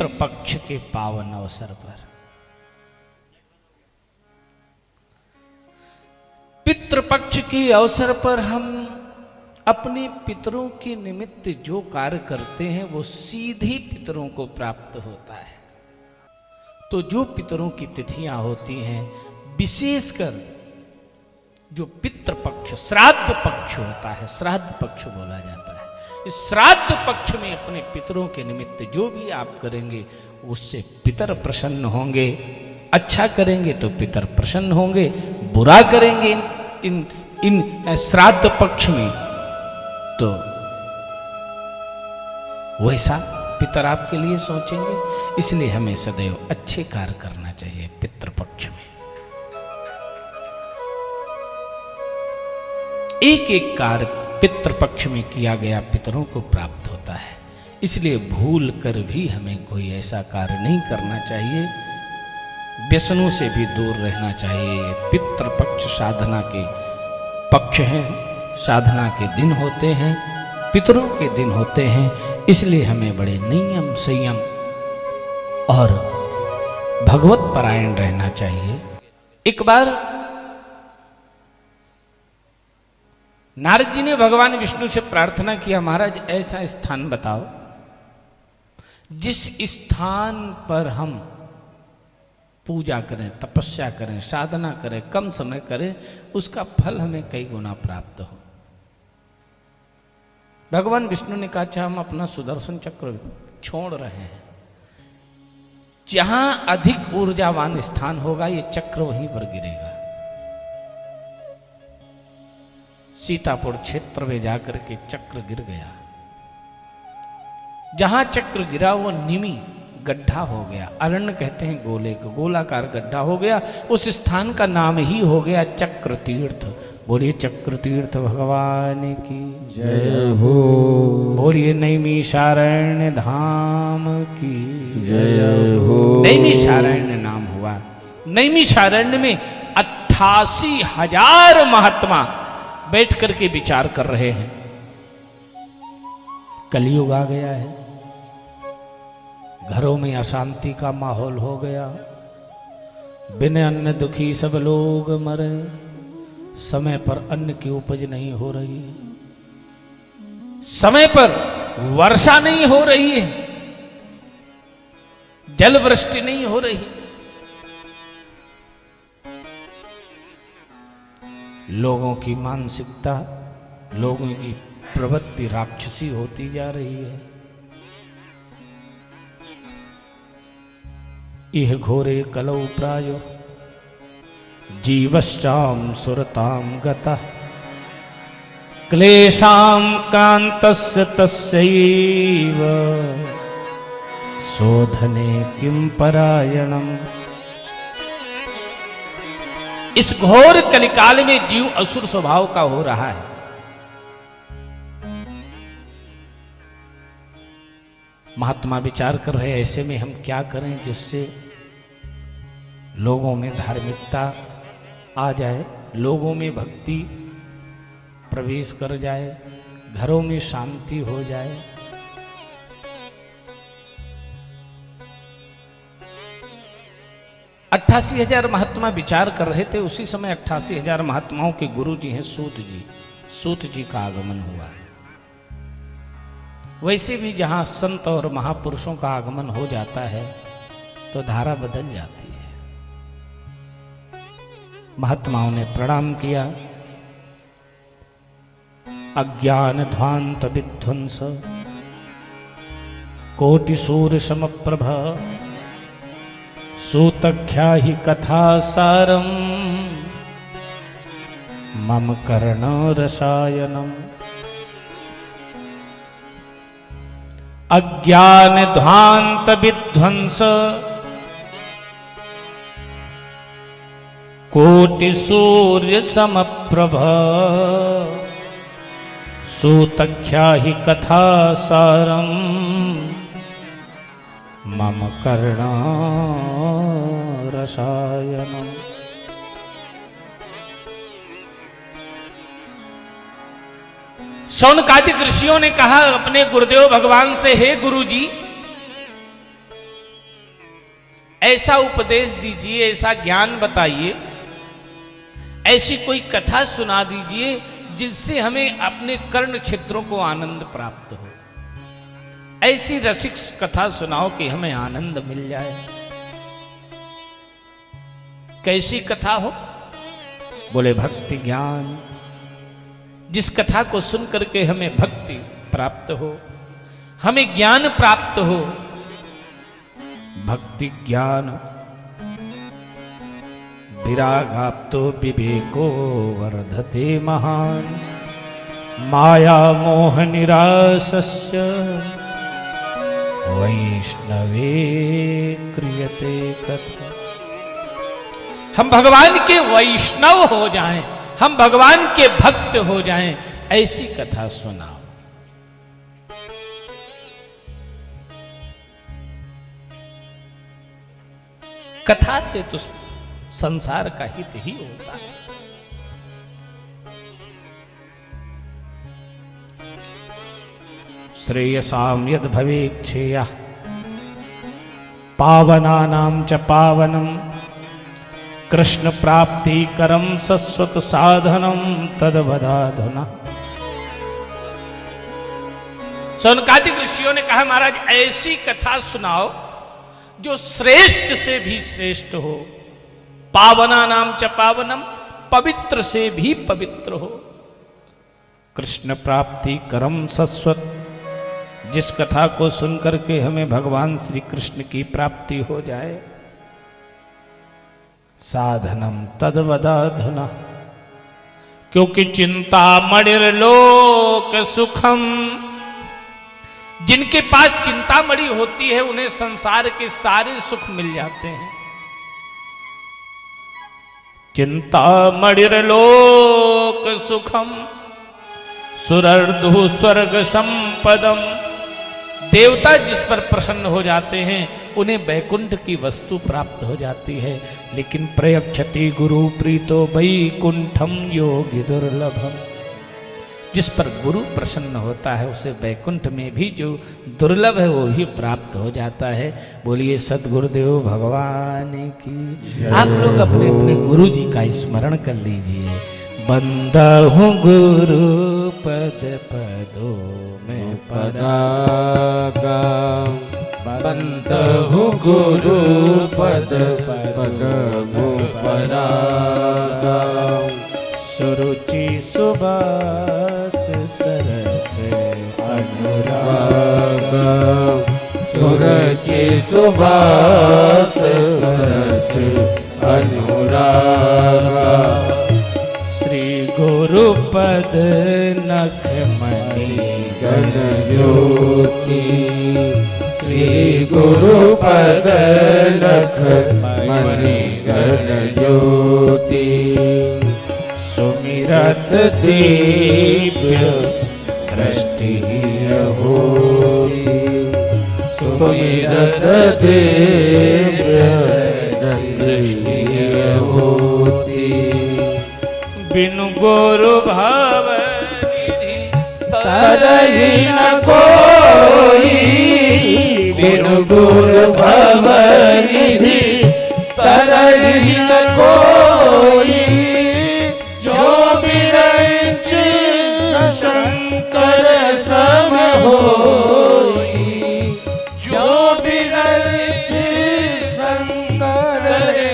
पितृपक्ष के पावन अवसर पर, पितृपक्ष के अवसर पर हम अपने पितरों के निमित्त जो कार्य करते हैं वो सीधे पितरों को प्राप्त होता है। तो जो पितरों की तिथियां होती हैं, विशेषकर जो पितृपक्ष श्राद्ध पक्ष होता है, श्राद्ध पक्ष बोला जाता है, इस श्राद्ध पक्ष में अपने पितरों के निमित्त जो भी आप करेंगे उससे पितर प्रसन्न होंगे। अच्छा करेंगे तो पितर प्रसन्न होंगे, बुरा करेंगे इन श्राद्ध पक्ष में तो वैसा पितर आपके लिए सोचेंगे। इसलिए हमें सदैव अच्छे कार्य करना चाहिए पितृपक्ष में। एक एक कार्य पितृपक्ष में किया गया पितरों को प्राप्त होता है। इसलिए भूल कर भी हमें कोई ऐसा कार्य नहीं करना चाहिए। व्यसनों से भी दूर रहना चाहिए। पितृपक्ष साधना के पक्ष हैं, साधना के दिन होते हैं, पितरों के दिन होते हैं। इसलिए हमें बड़े नियम संयम और भगवत परायण रहना चाहिए। एक बार नारद जी ने भगवान विष्णु से प्रार्थना किया, महाराज ऐसा स्थान बताओ जिस स्थान पर हम पूजा करें, तपस्या करें, साधना करें, कम समय करें, उसका फल हमें कई गुना प्राप्त हो। भगवान विष्णु ने कहा, अच्छा हम अपना सुदर्शन चक्र छोड़ रहे हैं, जहां अधिक ऊर्जावान स्थान होगा ये चक्र वहीं पर गिरेगा। सीतापुर क्षेत्र में जाकर के चक्र गिर गया। जहां चक्र गिरा वो निमी गड्ढा हो गया। अरण्य कहते हैं गोले को, गोलाकार गड्ढा हो गया। उस स्थान का नाम ही हो गया चक्र तीर्थ। बोलिए चक्र तीर्थ भगवान की जय हो। बोलिए नैमिषारण्य धाम की जय हो। नैमिषारण्य नाम हुआ। नैमिषारण्य में 88,000 महात्मा बैठ करके विचार कर रहे हैं। कलयुग आ गया है, घरों में अशांति का माहौल हो गया। बिना अन्न दुखी सब लोग मरे, समय पर अन्न की उपज नहीं हो रही, समय पर वर्षा नहीं हो रही है, जल वृष्टि नहीं हो रही। लोगों की मानसिकता, लोगों की प्रवृत्ति राक्षसी होती जा रही है। इह घोरे कलौ प्रायो जीवश्चाम सुरताम गतः क्लेशाम कांतस्य तस्यैव शोधने किम परायणम। इस घोर कलिकाल में जीव असुर स्वभाव का हो रहा है। महात्मा विचार कर रहे हैं ऐसे में हम क्या करें जिससे लोगों में धार्मिकता आ जाए, लोगों में भक्ति प्रवेश कर जाए, घरों में शांति हो जाए। अट्ठासी 88,000 महात्मा विचार कर रहे थे। उसी समय 88,000 महात्माओं के गुरु जी हैं सूत जी। सूत जी का आगमन हुआ है। वैसे भी जहां संत और महापुरुषों का आगमन हो जाता है तो धारा बदल जाती है। महात्माओं ने प्रणाम किया। अज्ञान ध्वांत विध्वंस कोटि सूर्य समप्रभ सूतख्याहि कथा सारम मम कर्ण रसायनम। अज्ञान ध्वांत विध्वंस कोटि सूर्य समप्रभ सूतख्याहि कथा सारम मम कर्ण रसायनम। शौनकादिक ऋषियों ने कहा अपने गुरुदेव भगवान से, हे गुरु जी, ऐसा उपदेश दीजिए, ऐसा ज्ञान बताइए, ऐसी कोई कथा सुना दीजिए जिससे हमें अपने कर्ण छिद्रों को आनंद प्राप्त हो। ऐसी रसिक कथा सुनाओ कि हमें आनंद मिल जाए। कैसी कथा हो? बोले भक्ति ज्ञान, जिस कथा को सुन करके हमें भक्ति प्राप्त हो, हमें ज्ञान प्राप्त हो। भक्ति ज्ञान विरागाप्तो विवेको वर्धते महान, माया मोह निरासस्य वैष्णवे क्रियते कथा। हम भगवान के वैष्णव हो जाएं, हम भगवान के भक्त हो जाएं, ऐसी कथा सुनाओ। कथा से तो संसार का हित ही होता है। श्रेयसाम यद भवेच्छेयः पावनानां च पावनम, कृष्ण प्राप्ति करम सस्वत साधनम तदवदाधुना। सौनकादिक ऋषियों ने कहा महाराज ऐसी कथा सुनाओ जो श्रेष्ठ से भी श्रेष्ठ हो, पावना नाम च पावनम, पवित्र से भी पवित्र हो। कृष्ण प्राप्ति करम सस्वत, जिस कथा को सुनकर के हमें भगवान श्री कृष्ण की प्राप्ति हो जाए। साधनम तद्वदाधुना, क्योंकि चिंता मणिर्लोक सुखम, जिनके पास चिंतामणि होती है उन्हें संसार के सारे सुख मिल जाते हैं। चिंतामणिर्लोक सुखम सुरर्धु स्वर्ग संपदम, देवता जिस पर प्रसन्न हो जाते हैं उन्हें वैकुंठ की वस्तु प्राप्त हो जाती है। लेकिन प्रयक्षति गुरु प्रीतो वैकुंठम योगी दुर्लभम, जिस पर गुरु प्रसन्न होता है उसे वैकुंठ में भी जो दुर्लभ है वो भी प्राप्त हो जाता है। बोलिए सद्गुरुदेव भगवान की। आप लोग अपने अपने गुरु जी का स्मरण कर लीजिए। बंदा हूँ गुरु पद पदों में परागा, बंदा हूँ गुरु पद पदों परागा, सुरुचि सुबास सरस अनुरागा, सुरुचि सुबास सरस अनुरागा, श्री गुरु पद नख मणि गण ज्योति, श्री गुरु पद नख मणि गण ज्योति, सुमिरत दिव्य दृष्टि होती, सुमिरत दिव्य दृष्टि होती, बिनु गुरु भाव निधि तरहि न कोई, बिनु गुरु भव निधि तरहि न कोई, जो बिरंच शंकर सम होई, जो बिरंच शंकर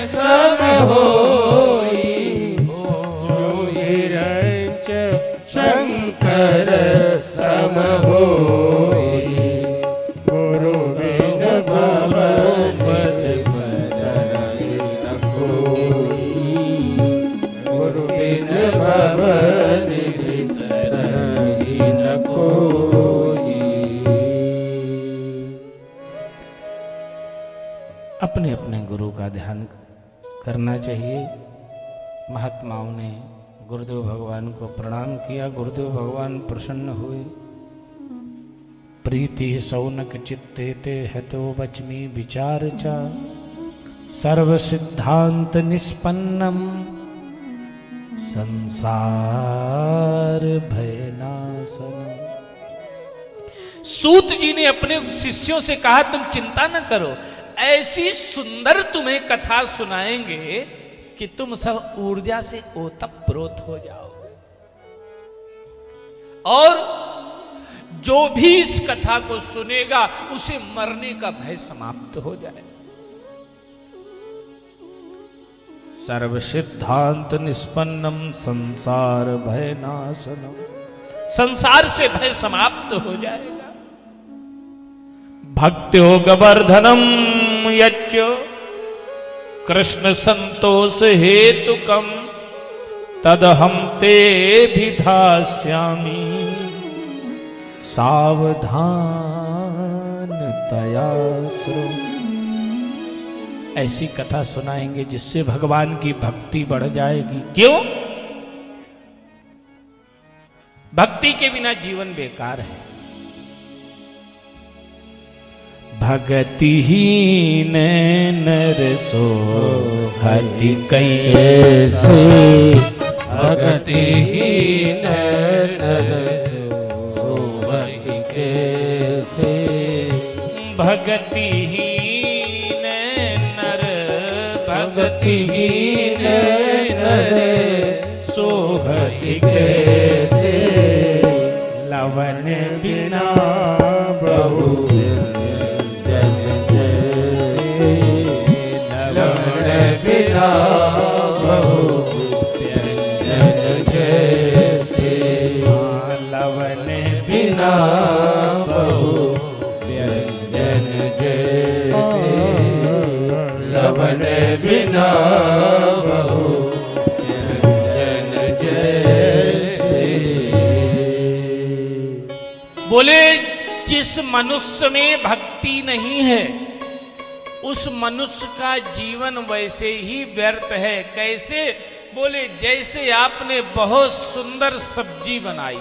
सम होई, जो बिरंच शंकर सम होई, गुरु बिन भव पद पदहि न कोई, गुरु बिन भव निधि तरहि न कोई। अपने अपने गुरु का ध्यान करना चाहिए। महात्माओं ने गुरुदेव भगवान को प्रणाम किया, गुरुदेव भगवान प्रसन्न हुए। प्रीति सौनक चित्ते ते हतो वचमी विचार चा, सर्व सिद्धांत निष्पन्नम संसार भयनाशनम। सूत जी ने अपने शिष्यों से कहा तुम चिंता न करो, ऐसी सुंदर तुम्हें कथा सुनाएंगे कि तुम सब ऊर्जा से ओतप्रोत हो जाओगे। और जो भी इस कथा को सुनेगा उसे मरने का भय समाप्त हो जाए। सर्व सिद्धांत निष्पन्नम संसार भय नाशनम, संसार से भय समाप्त हो जाएगा। भक्त्योगवर्धनम यच्च कृष्ण संतोष हेतुकम तदहम ते भिधास्यामि सावधान तया श्रो। ऐसी कथा सुनाएंगे जिससे भगवान की भक्ति बढ़ जाएगी। क्यों? भक्ति के बिना जीवन बेकार है। भगतिहीन नर सोहति कैसे, भगतिहीन नर सोहति कैसे, भगतिहीन नर, भगतिहीन नर सोहति कैसे, लवन बिना बहु बिना बहु व्यंजन जैसे, लवन बिना बहु व्यंजन जैसे, लवन बिना बहु व्यंजन जैसे। बोले जिस मनुष्य में भक्ति नहीं है उस मनुष्य का जीवन वैसे ही व्यर्थ है। कैसे? बोले जैसे आपने बहुत सुंदर सब्जी बनाई,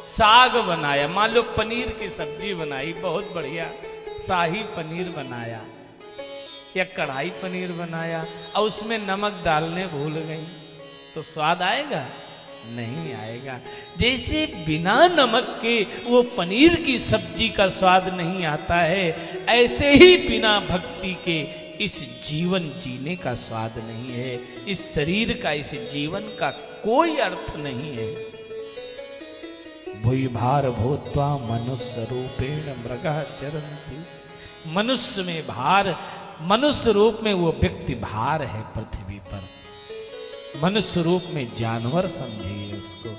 साग बनाया, मान लो पनीर की सब्जी बनाई, बहुत बढ़िया शाही पनीर बनाया या कढ़ाई पनीर बनाया और उसमें नमक डालने भूल गई तो स्वाद आएगा? नहीं आएगा। जैसे बिना नमक के वो पनीर की सब्जी का स्वाद नहीं आता है, ऐसे ही बिना भक्ति के इस जीवन जीने का स्वाद नहीं है। इस शरीर का, इस जीवन का कोई अर्थ नहीं है। भूय भार भूत्वा मनुष्य रूपेण मृगः चरन्ति। मनुष्य में भार, मनुष्य रूप में वो व्यक्ति भार है पृथ्वी पर। मनुष्य रूप में जानवर समझिए उसको,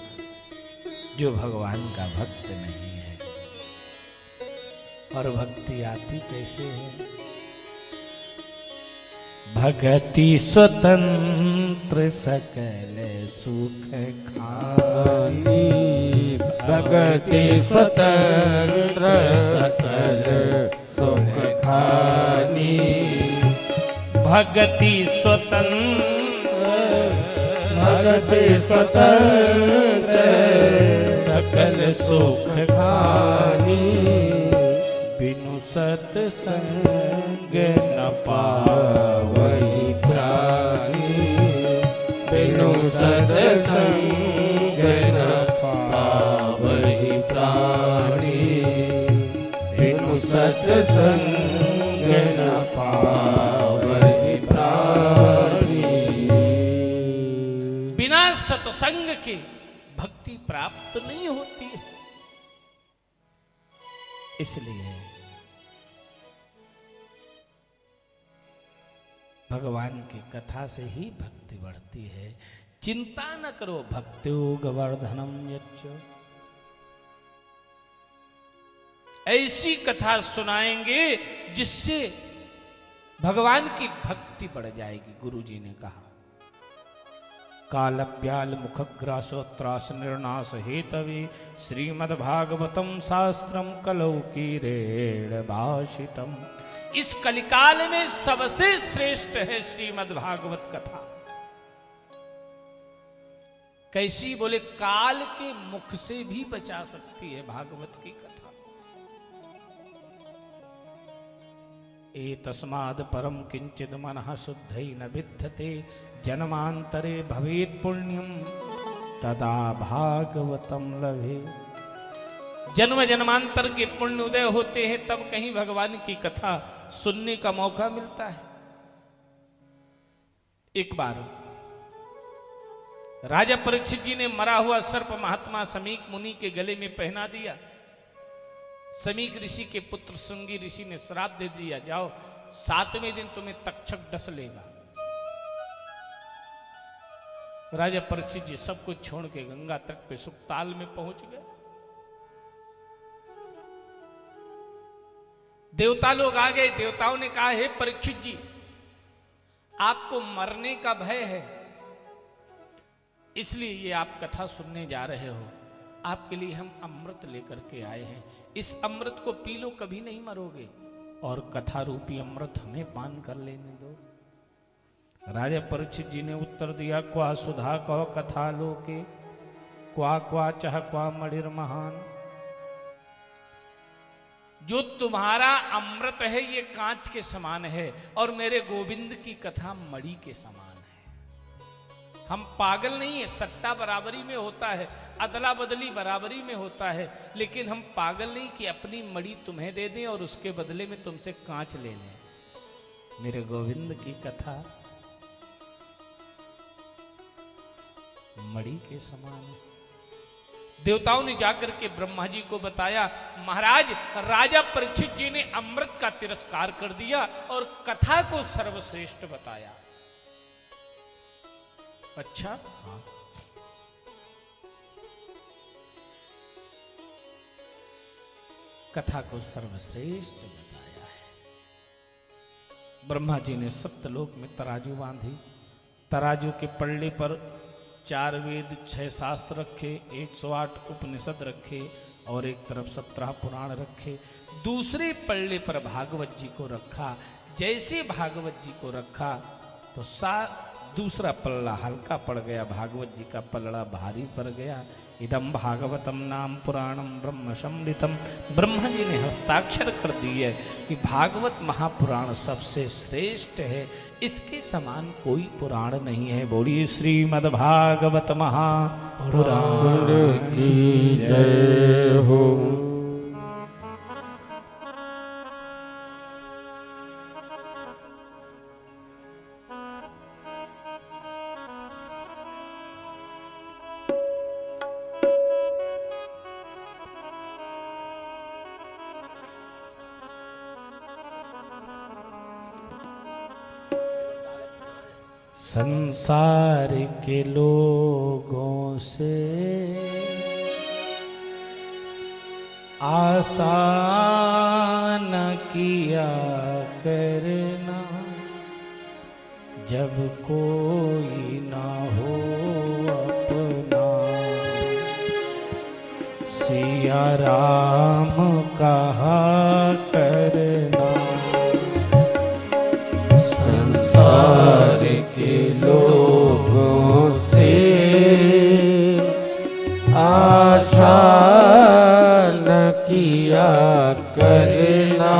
जो भगवान का भक्त नहीं है। और भक्ति आती कैसे है? भक्ति स्वतंत्र सकल सुख खानी, भक्ति स्वतंत्र सकल सुख खानी, भक्ति स्वतंत्र, भक्ति स्वतंत्र सकल सुख खानी, बिनु सत्संग न पावहि प्राणी, बिनु सत्संग न पावहि प्राणी, बिनु सत्संग न पावहि प्राणी। बिना सत्संग के भक्ति प्राप्त नहीं होती है। इसलिए भगवान की कथा से ही भक्ति बढ़ती है। चिंता न करो, भक्त्योगवर्धनम यच्च। ऐसी कथा सुनाएंगे जिससे भगवान की भक्ति बढ़ जाएगी। गुरु जी ने कहा कालव्याल मुखग्रासोत्रास निर्नाश हेतवे श्रीमद्भागवतम शास्त्रम कलौ कीरेण भाषितम। इस कलिकाल में सबसे श्रेष्ठ है श्रीमद्भागवत कथा। कैसी? बोले काल के मुख से भी बचा सकती है भागवत की कथा। एतस्माद् परम किंचिद मनः शुद्धै न विद्यते जन्मांतरे भवेत् पुण्यम तदा भागवतम लभे। जन्म जन्मांतर के पुण्य उदय होते हैं तब कहीं भगवान की कथा सुनने का मौका मिलता है। एक बार राजा परीक्षित जी ने मरा हुआ सर्प महात्मा समीक मुनि के गले में पहना दिया। समीक ऋषि के पुत्र श्रृंगी ऋषि ने श्राप दे दिया, जाओ 7वें दिन तुम्हें तक्षक डस लेगा। राजा परीक्षित जी सब कुछ छोड़ के गंगा तट पे सुखताल में पहुंच गए। देवता लोग आ गए। देवताओं ने कहा, हे परीक्षित जी, आपको मरने का भय है, इसलिए ये आप कथा सुनने जा रहे हो। आपके लिए हम अमृत लेकर के आए हैं, इस अमृत को पी लो, कभी नहीं मरोगे, और कथा रूपी अमृत हमें पान कर लेने दो। राजा परीक्षित जी ने उत्तर दिया, क्वा सुधा कौ कथा लोके, क्वा क्वा चह क्वा मणिर महान। जो तुम्हारा अमृत है ये कांच के समान है, और मेरे गोविंद की कथा मणि के समान है। हम पागल नहीं है, सट्टा बराबरी में होता है, अदला बदली बराबरी में होता है, लेकिन हम पागल नहीं कि अपनी मणि तुम्हें दे दें और उसके बदले में तुमसे कांच ले लें। मेरे गोविंद की कथा मणि के समान है। देवताओं ने जाकर के ब्रह्मा जी को बताया, महाराज राजा परीक्षित जी ने अमृत का तिरस्कार कर दिया और कथा को सर्वश्रेष्ठ बताया। अच्छा, हाँ। कथा को सर्वश्रेष्ठ बताया है। ब्रह्मा जी ने सप्तलोक में तराजू बांधी, तराजू के पल्ले पर 4 वेद 6 शास्त्र रखे, 108 उपनिषद रखे और एक तरफ 17 पुराण रखे। दूसरे पल्ले पर भागवत जी को रखा। जैसे भागवत जी को रखा तो दूसरा पल्ला हल्का पड़ गया, भागवत जी का पल्ला भारी पड़ गया। इदम भागवतम नाम पुराणम ब्रह्म सम्मिलितम। ब्रह्मा जी ने हस्ताक्षर कर दिए कि भागवत महापुराण सबसे श्रेष्ठ है, इसके समान कोई पुराण नहीं है। बोलिए श्रीमद् भागवत महापुराण की जय हो। संसार के लोगों से आसान किया करना, जब कोई ना हो अपना। सिया राम कहा करना। संसार के लोगों से आशा न किया करना,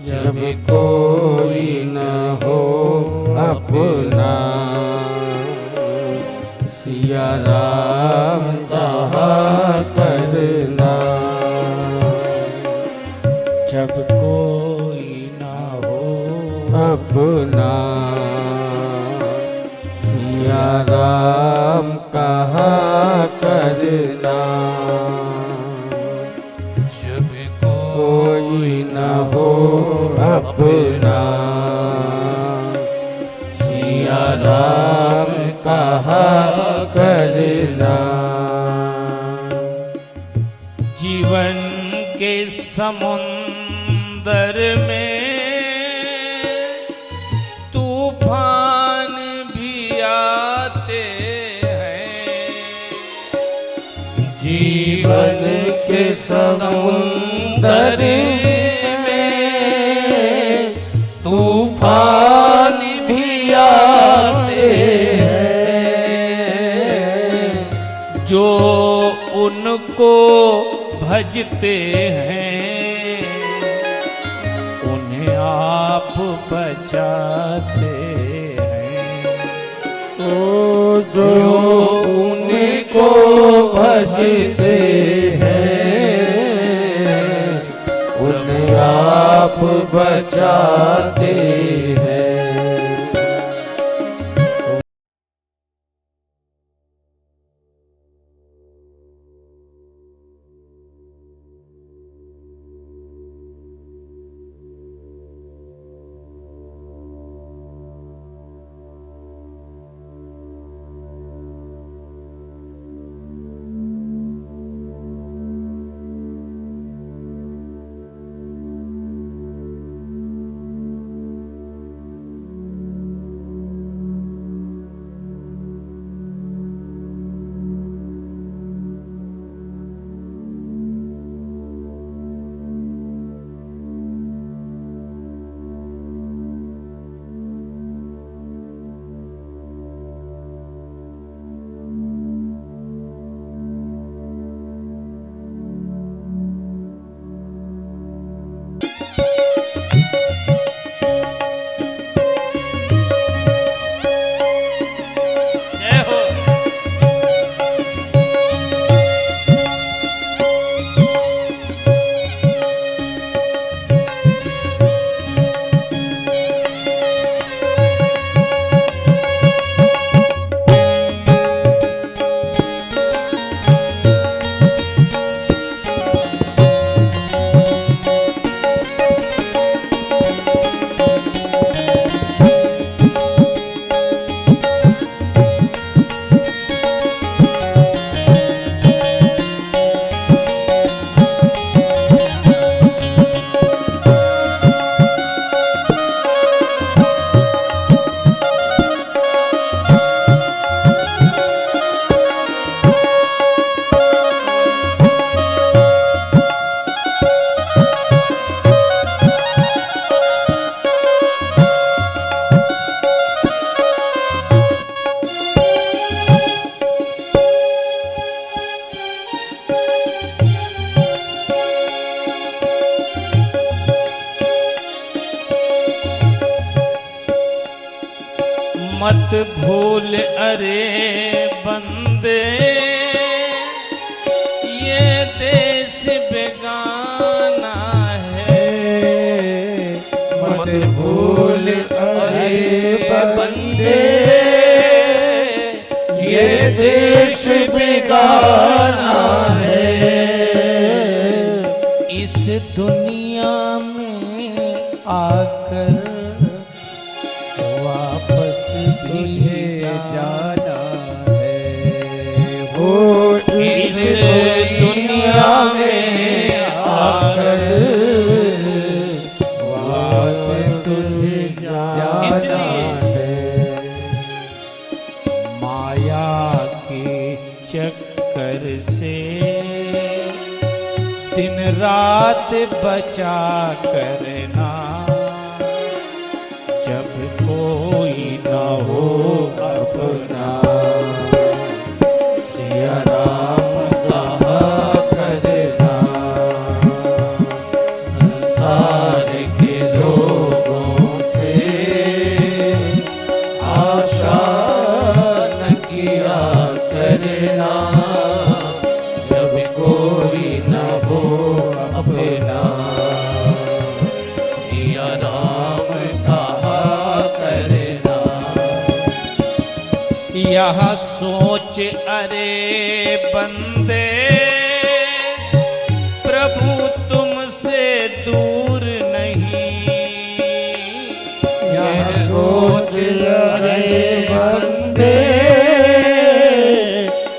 जब कोई न हो अपना। सिया राम कहा करना, जब कोई ना हो अपना। सिया राम कहा करना, जब कोई न हो अपना। सिया राम कहा करना। जीवन के समुंदर में तूफान भी आते हैं। जीवन के समुंदर में तूफान भी आते हैं। जो उनको भजते हैं उन्हें आप बचाते हैं। तो जो उनको भजते हैं उन्हें आप बचाते हैं। मत भूल अरे बंदे ये देश बेगाना है। मत भूल अरे बंदे ये देश बेगाना है। इस दुनिया में आकर वापस भी जाना है। वो इस दुनिया में आकर वापस भी जाना है। माया के चक्कर से दिन रात बचा करना, जब कोई न हो अपना सिया राम कहा करना। संसार के लोगों से आशा न किया करना, जब कोई न हो अपना। सिया राम कहा करना। यह सोच अरे बंदे प्रभु तुमसे दूर नहीं। यह सोच अरे बंदे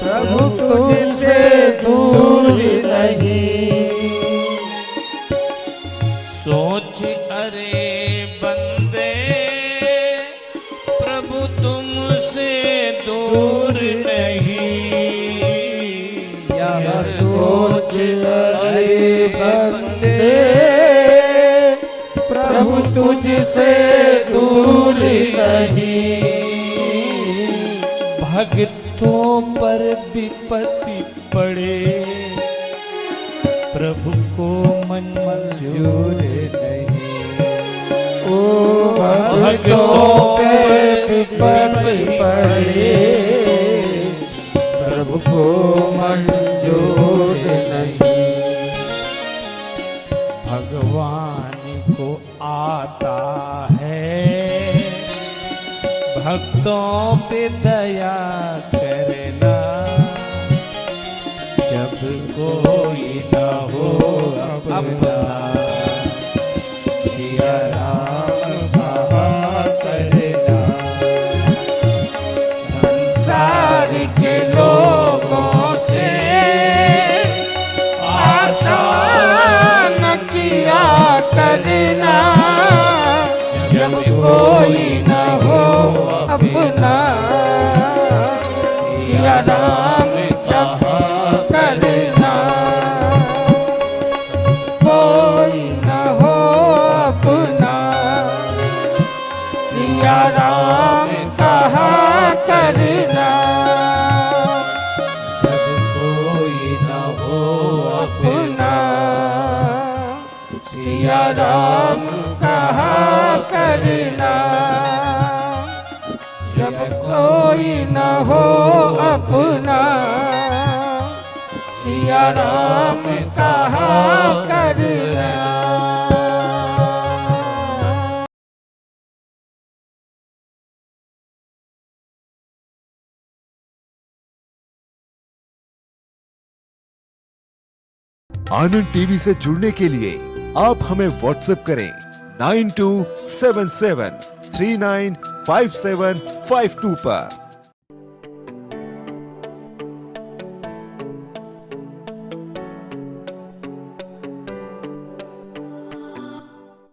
प्रभु तुमसे दूर नहीं। सोच अरे बंदे प्रभु तुमसे दूर नहीं। यह सोच अरे बंदे प्रभु तुझसे दूर नहीं। भक्तों पर विपत्ति पड़े प्रभु को मंजूर नहीं। ओ भक्तों पे विपत्ति पड़े प्रभु को मंजूर नहीं। भगवान को आता है, भक्तों पे दया करना, जब कोई न हो अपना, सिया राम कहा करना। संसार के लोगों से आशा न किया करना, जब कोई न हो अपना, सिया राम कहा करना। कोई न हो अपना, सिया राम कहा करना, जब कोई न हो अपना, सिया राम कहा करना, जब कोई न हो अपना, सिया राम कहा करना। आनंद टीवी से जुड़ने के लिए आप हमें व्हाट्सएप करें 9277395752 पर।